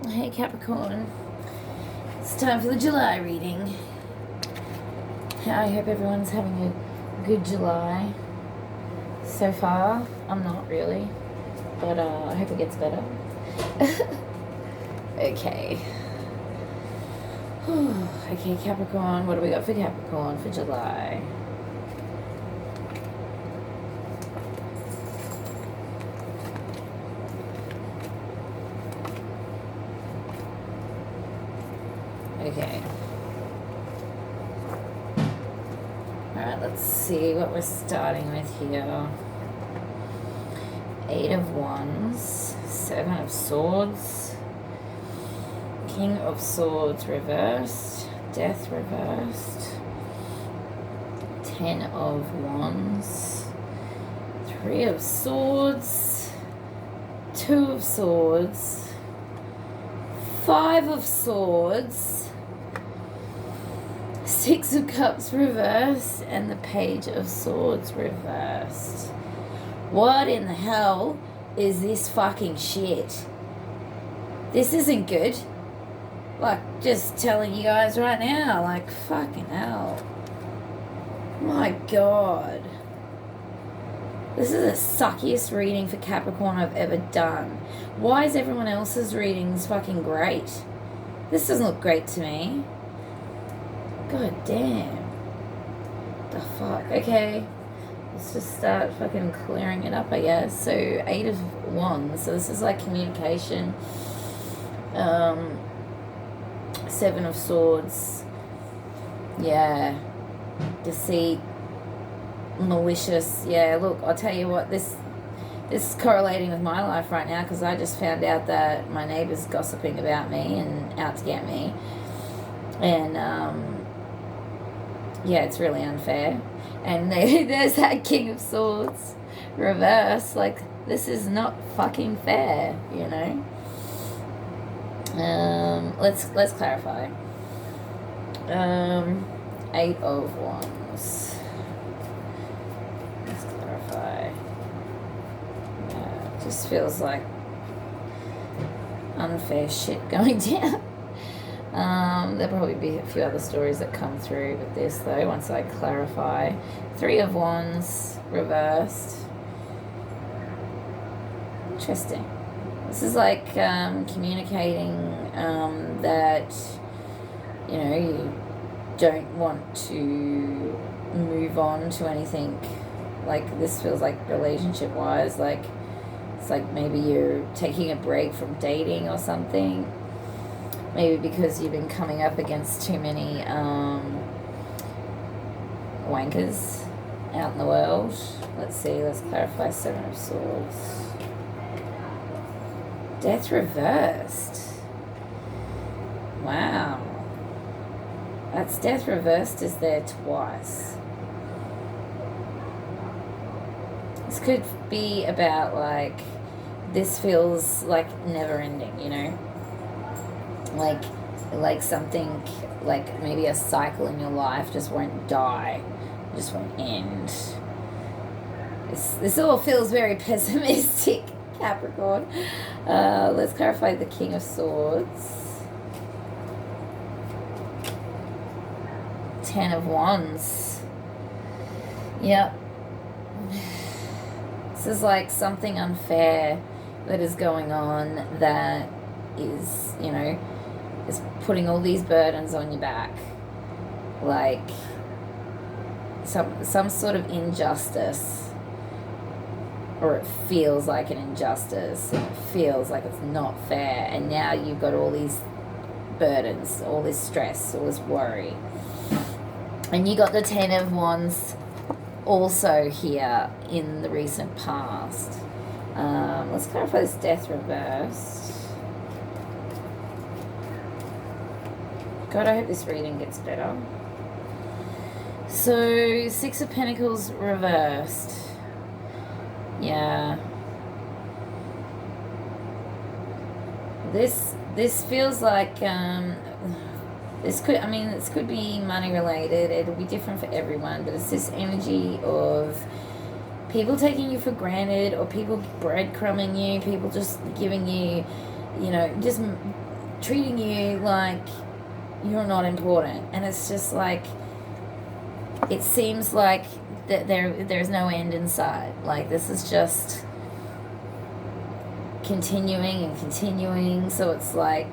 Hey Capricorn, it's time for the July reading. I hope everyone's having a good July so far. I'm not really, but I hope it gets better. Okay. Okay, Capricorn, what do we got for Capricorn for July? Okay. Alright, let's see what we're starting with here. 8 of Wands, 7 of Swords, King of Swords reversed, Death reversed, 10 of Wands, 3 of Swords, 2 of Swords, 5 of Swords, 6 of Cups reversed, and the Page of Swords reversed. What in the hell is this fucking shit? This isn't good. Like, just telling you guys right now, like, fucking hell. My God. This is the suckiest reading for Capricorn I've ever done. Why is everyone else's readings fucking great? This doesn't look great to me. God damn. The fuck? Okay. Let's just start fucking clearing it up, I guess. So, 8 of Wands. So this is like communication. 7 of Swords. Yeah. Deceit. Malicious. Yeah, look, I'll tell you what, this is correlating with my life right now, because I just found out that my neighbour's gossiping about me and out to get me. And, yeah, it's really unfair. And there's that King of Swords reverse. Like, this is not fucking fair, you know. Let's clarify. 8 of Wands. Let's clarify. It just feels like unfair shit going down. There'll probably be a few other stories that come through with this, though, once I clarify. 3 of Wands reversed. Interesting. This is like communicating that, you know, you don't want to move on to anything. Like, this feels like relationship-wise, like, it's like maybe you're taking a break from dating or something. Maybe because you've been coming up against too many wankers out in the world. Let's see, let's clarify. 7 of Swords. Death reversed. Wow. That's Death reversed is there twice. This could be about, like, this feels like never ending, you know? Like something, like maybe a cycle in your life just won't die, just won't end. This all feels very pessimistic, Capricorn. Let's clarify the King of Swords. 10 of Wands. Yep. This is like something unfair that is going on that is, you know, is putting all these burdens on your back. Like some sort of injustice, or it feels like an injustice, and it feels like it's not fair, and now you've got all these burdens, all this stress, all this worry. And you got the 10 of Wands also here in the recent past. Let's clarify this Death reversed. God, I hope this reading gets better. So, 6 of Pentacles reversed. Yeah. This feels like this could be money related. It'll be different for everyone, but it's this energy of people taking you for granted, or people breadcrumbing you, people just giving you, you know, just treating you like you're not important. And it's just like, it seems like that there's no end in sight. Like, this is just continuing and continuing. So it's like,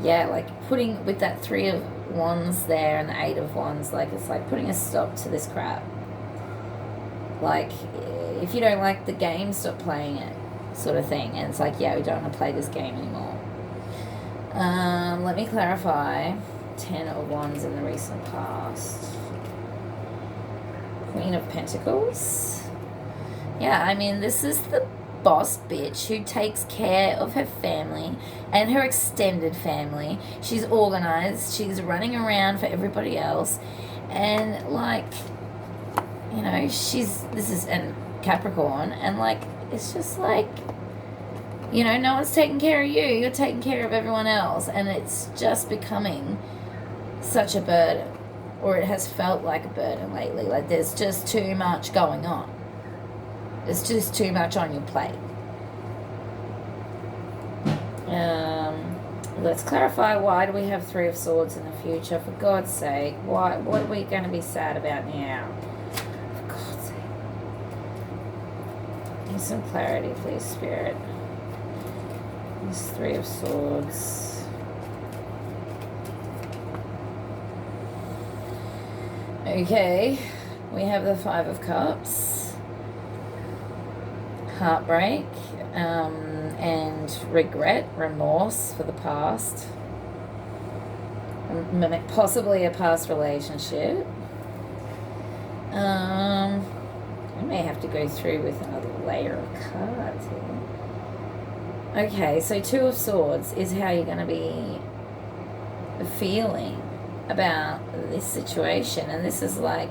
yeah, like putting with that 3 of Wands there and the 8 of Wands, like it's like putting a stop to this crap. Like, if you don't like the game, stop playing it, sort of thing. And it's like, yeah, we don't want to play this game anymore. Let me clarify. 10 of Wands in the recent past. Queen of Pentacles. Yeah, I mean, this is the boss bitch who takes care of her family and her extended family. She's organized. She's running around for everybody else. And, like, you know, this is a Capricorn. And, like, it's just like, you know, no one's taking care of you. You're taking care of everyone else. And it's just becoming such a burden. Or it has felt like a burden lately. Like, there's just too much going on. It's just too much on your plate. Let's clarify, why do we have 3 of Swords in the future? For God's sake, what are we going to be sad about now? For God's sake. Need some clarity, please, Spirit. This 3 of Swords. Okay, we have the 5 of Cups. Heartbreak, and regret, remorse for the past. Possibly a past relationship. I may have to go through with another layer of cards here. Okay, so 2 of Swords is how you're going to be feeling about this situation. And this is like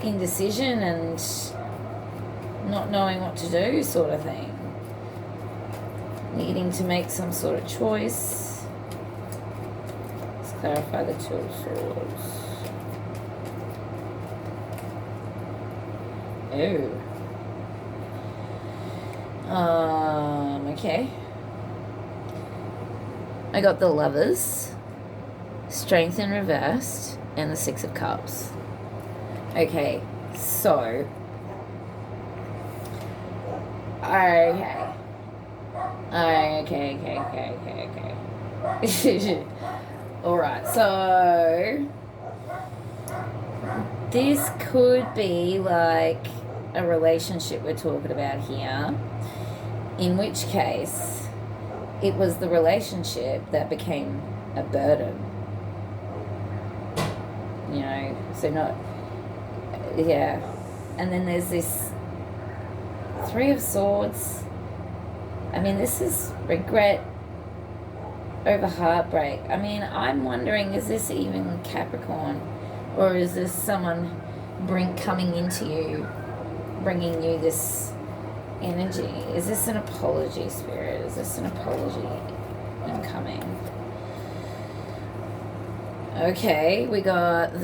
indecision and not knowing what to do, sort of thing. Needing to make some sort of choice. Let's clarify the 2 of Swords. Okay. I got the Lovers, Strength in reversed, and the 6 of Cups. Okay, so Okay. Alright, so this could be like a relationship we're talking about here, in which case it was the relationship that became a burden. You know, so not, yeah. And then there's this 3 of Swords. I mean, this is regret over heartbreak. I mean, I'm wondering, is this even Capricorn? Or is this someone coming into you, bringing you this energy? Is this an apology, Spirit? Is this an apology incoming? Okay, we got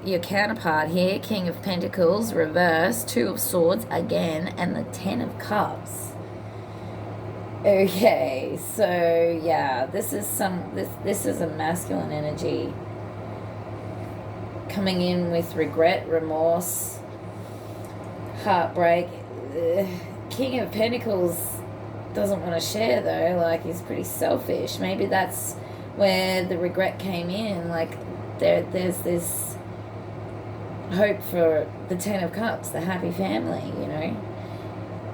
your counterpart here, King of Pentacles, reversed, 2 of Swords again, and the 10 of Cups. Okay, so yeah, this is a masculine energy coming in with regret, remorse, heartbreak. King of Pentacles doesn't want to share though, like he's pretty selfish. Maybe that's where the regret came in, like there's this hope for the 10 of Cups, the happy family, you know.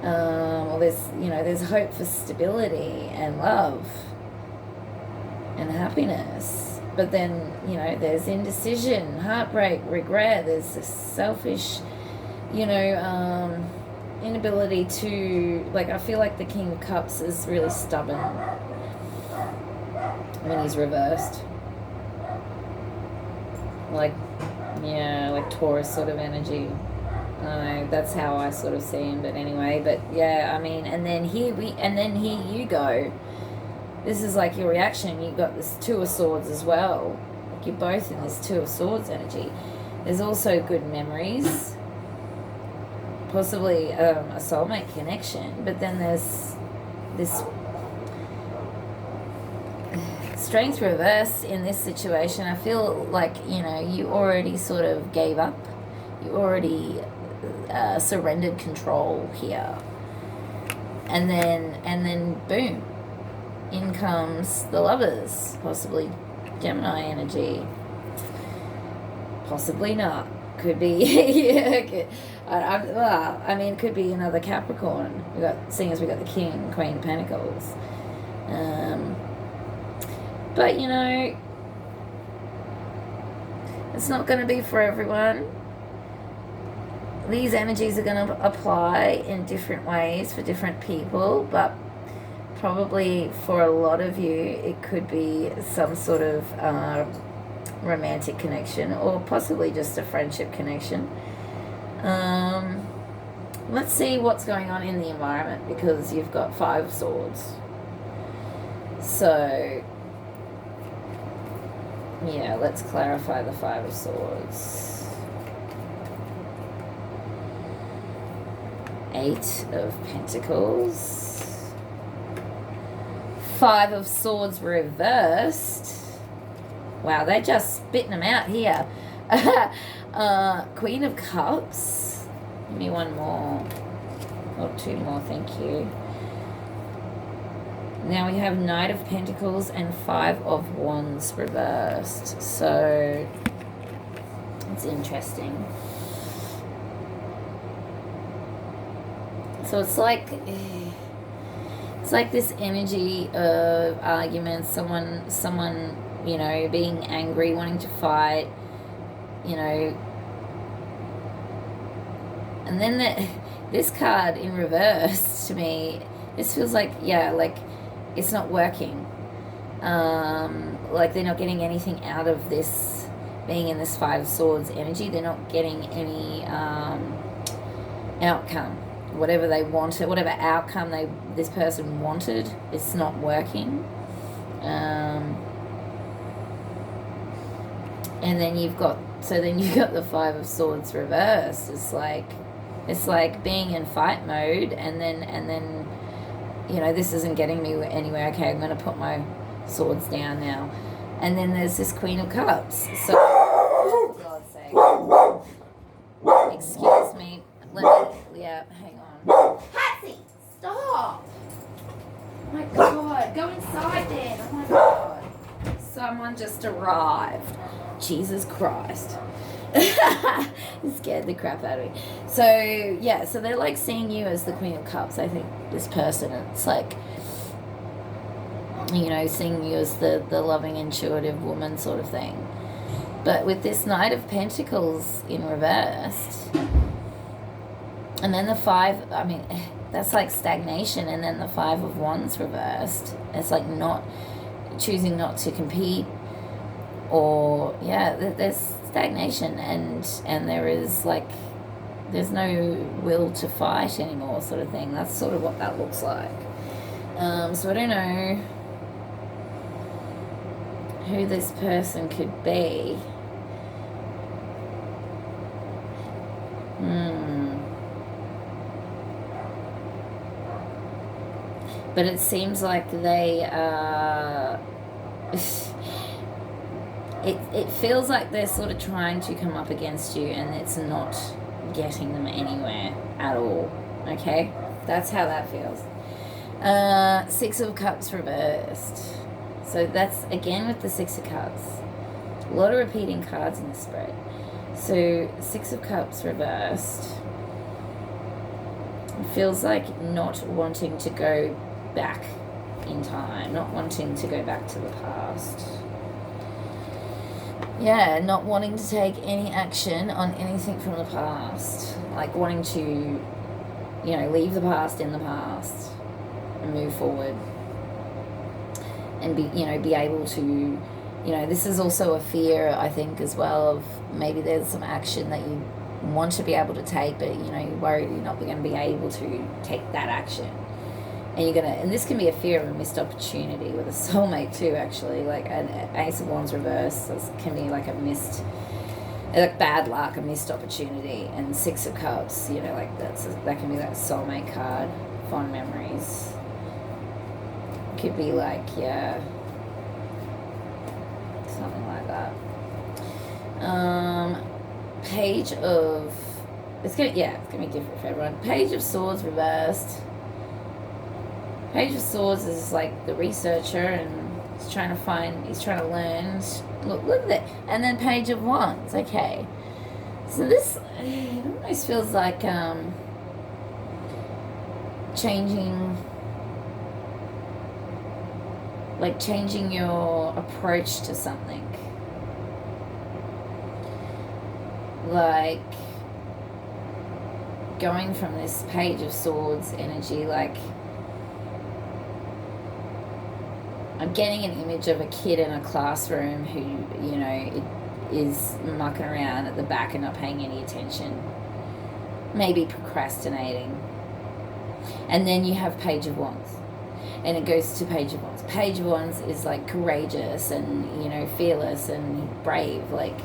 Or there's hope for stability and love and happiness. But then, you know, there's indecision, heartbreak, regret. There's this selfish, you know, inability to, like, I feel like the King of Cups is really stubborn when he's reversed. Like, yeah, like Taurus sort of energy. I don't know, that's how I sort of see him, but anyway, but yeah, I mean, and then here you go. This is like your reaction. You got this 2 of Swords as well. Like you're both in this 2 of Swords energy. There's also good memories, possibly a soulmate connection, but then there's this Strength reverse in this situation, I feel like, you know, you already sort of gave up. You already surrendered control here. And then boom, in comes the Lovers, possibly Gemini energy. Possibly not. Could be, yeah. I mean, it could be another Capricorn. Seeing as we got the King and Queen of Pentacles. But you know, it's not going to be for everyone. These energies are going to apply in different ways for different people, but probably for a lot of you, it could be some sort of romantic connection, or possibly just a friendship connection. Let's see what's going on in the environment, because you've got 5 of Swords. So, yeah, let's clarify the 5 of Swords. 8 of Pentacles. 5 of Swords reversed. Wow, they're just spitting them out here. Queen of Cups. Give me one more. Or 2 more, thank you. Now we have Knight of Pentacles and 5 of Wands reversed. So, it's interesting. So it's like this energy of arguments, someone, you know, being angry, wanting to fight, you know. And then this card in reverse, to me, this feels like, yeah, like it's not working. Like they're not getting anything out of this, being in this 5 of Swords energy. They're not getting any outcome. Whatever they wanted, whatever outcome this person wanted, it's not working. And then you've got the 5 of Swords reversed. It's like being in fight mode, and then you know, this isn't getting me anywhere. Okay, I'm going to put my swords down now. And then there's this Queen of Cups. So, for God's sake, excuse me. Hang on. Patsy, stop! Oh my God, go inside then. Oh my God, someone just arrived. Jesus Christ. It scared the crap out of me. So, yeah, so they're like seeing you as the Queen of Cups, I think, this person. It's like, you know, seeing you as the loving, intuitive woman sort of thing. But with this Knight of Pentacles in reversed, and then the 5, I mean, that's like stagnation, and then the 5 of Wands reversed. It's like choosing not to compete, or, yeah, there's stagnation, and there's no will to fight anymore, sort of thing. That's sort of what that looks like. So I don't know who this person could be. But it seems like they it feels like they're sort of trying to come up against you, and it's not getting them anywhere at all. Okay? That's how that feels. 6 of Cups reversed. So that's, again, with the 6 of Cups. A lot of repeating cards in the spread. So 6 of Cups reversed. It feels like not wanting to go back in time, not wanting to go back to the past. Yeah, not wanting to take any action on anything from the past. Like wanting to, you know, leave the past in the past and move forward. And be able to, you know, this is also a fear, I think, as well, of maybe there's some action that you want to be able to take, but, you know, you're worried you're not going to be able to take that action. And this can be a fear of a missed opportunity with a soulmate too, actually. Like an Ace of Wands reverse can be like like bad luck, a missed opportunity. And 6 of Cups, you know, like that can be like a soulmate card, fond memories. Could be like, yeah, something like that. Page of... it's gonna be different for everyone. Page of Swords reversed. Page of Swords is like the researcher, and he's trying to learn. Look at that. And then Page of Wands. Okay. So this almost feels like changing your approach to something. Like going from this Page of Swords energy, like I'm getting an image of a kid in a classroom who, you know, is mucking around at the back and not paying any attention, maybe procrastinating. And then you have Page of Wands, and it goes to Page of Wands. Page of Wands is like courageous and, you know, fearless and brave. Like,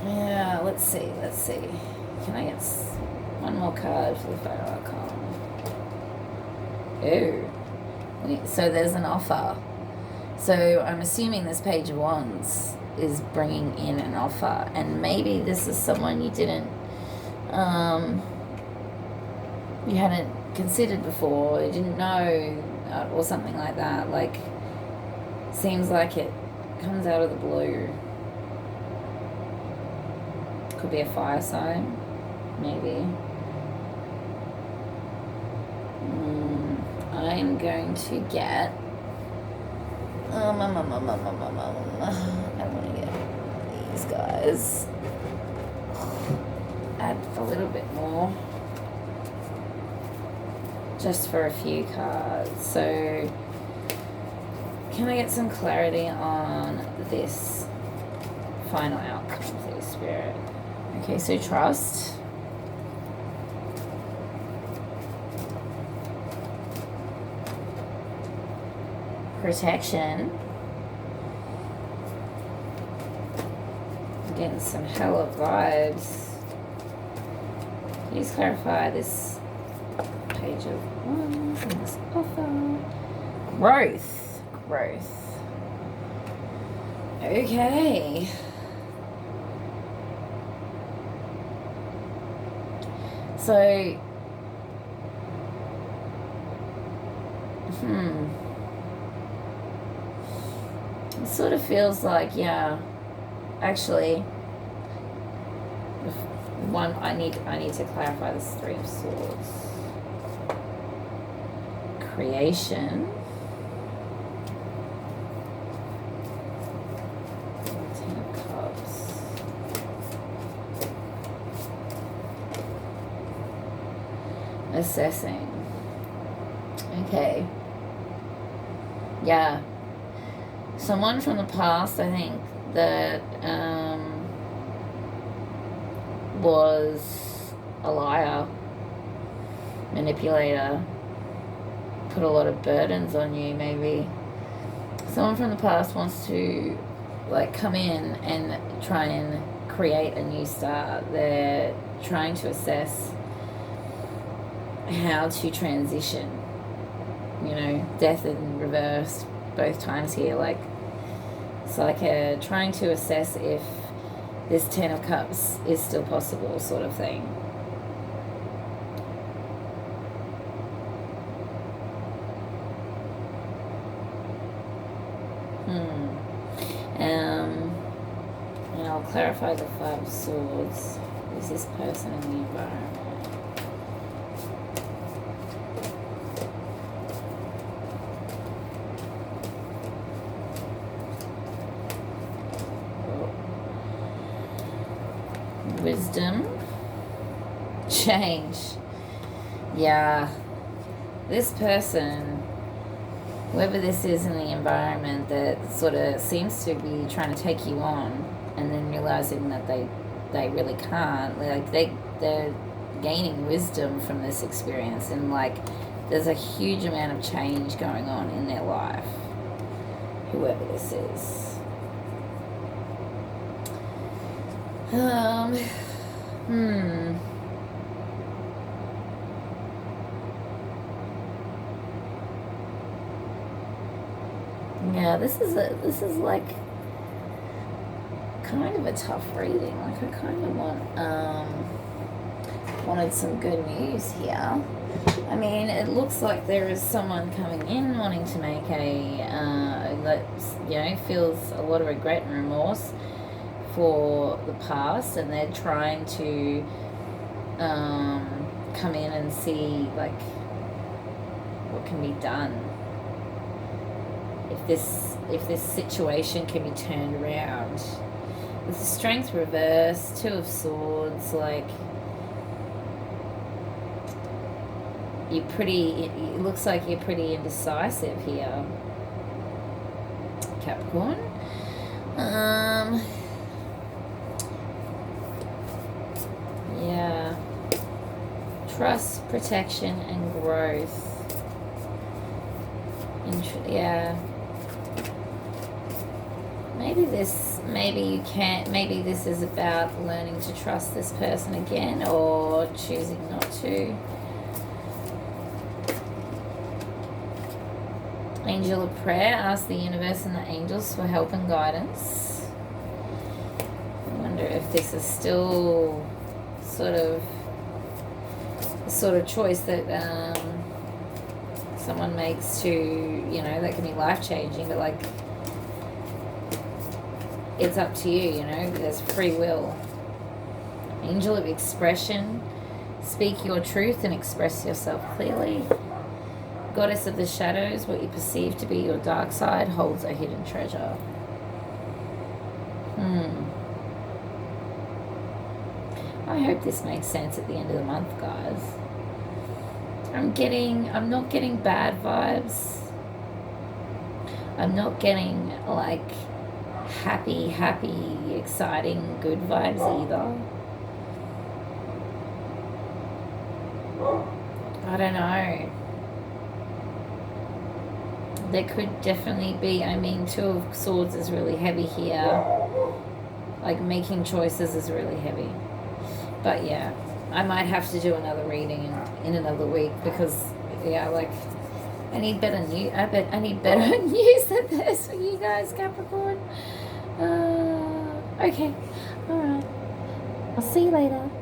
yeah, let's see. Can I get one more card for the Photo Arcana? Ooh. So there's an offer. So I'm assuming this Page of Wands is bringing in an offer, and maybe this is someone you hadn't considered before, you didn't know, or something like that. Like, seems like it comes out of the blue. Could be a fire sign, maybe. I'm going to get... I want to get these guys. Add a little bit more. Just for a few cards. So, can I get some clarity on this final outcome, please, Spirit? Okay, so trust. Protection. I'm getting some hella vibes. Please clarify this Page of Wands and this offer. Growth. Okay. So, it sort of feels like, yeah, actually, one, I need to clarify this Three of Swords. Creation. Ten of Cups. Assessing. Okay. Yeah. Someone from the past, I think, that was a liar, manipulator, put a lot of burdens on you, maybe. Someone from the past wants to, like, come in and try and create a new start. They're trying to assess how to transition. You know, death in reverse both times here. Like, it's like trying to assess if this Ten of Cups is still possible, sort of thing. And I'll clarify the Five of Swords. Is this person in the environment? Wisdom. Change. Yeah. This person, whoever this is in the environment, that sort of seems to be trying to take you on, and then realizing that they really can't. Like, they're gaining wisdom from this experience, and like there's a huge amount of change going on in their life, whoever this is. Yeah, this is like kind of a tough reading. Like I kind of wanted some good news here. I mean, it looks like there is someone coming in wanting to make that, you know, feels a lot of regret and remorse for the past, and they're trying to come in and see like what can be done, if this situation can be turned around. With the Strength reversed, Two of Swords, like it looks like you're pretty indecisive here, Capricorn. Yeah. Trust, protection, and growth. Yeah. Maybe this is about learning to trust this person again, or choosing not to. Angel of prayer, ask the universe and the angels for help and guidance. I wonder if this is still sort of choice that someone makes to, you know, that can be life-changing, but like it's up to you, you know, there's free will. Angel of expression, speak your truth and express yourself clearly. Goddess of the shadows, what you perceive to be your dark side holds a hidden treasure. I hope this makes sense at the end of the month, guys. I'm not getting bad vibes. I'm not getting like happy, exciting, good vibes either. I don't know. There could definitely be, I mean, Two of Swords is really heavy here. Like making choices is really heavy. But yeah, I might have to do another reading in another week because, yeah, like I need better news. I need better news than this for you guys, Capricorn. Okay, all right. I'll see you later.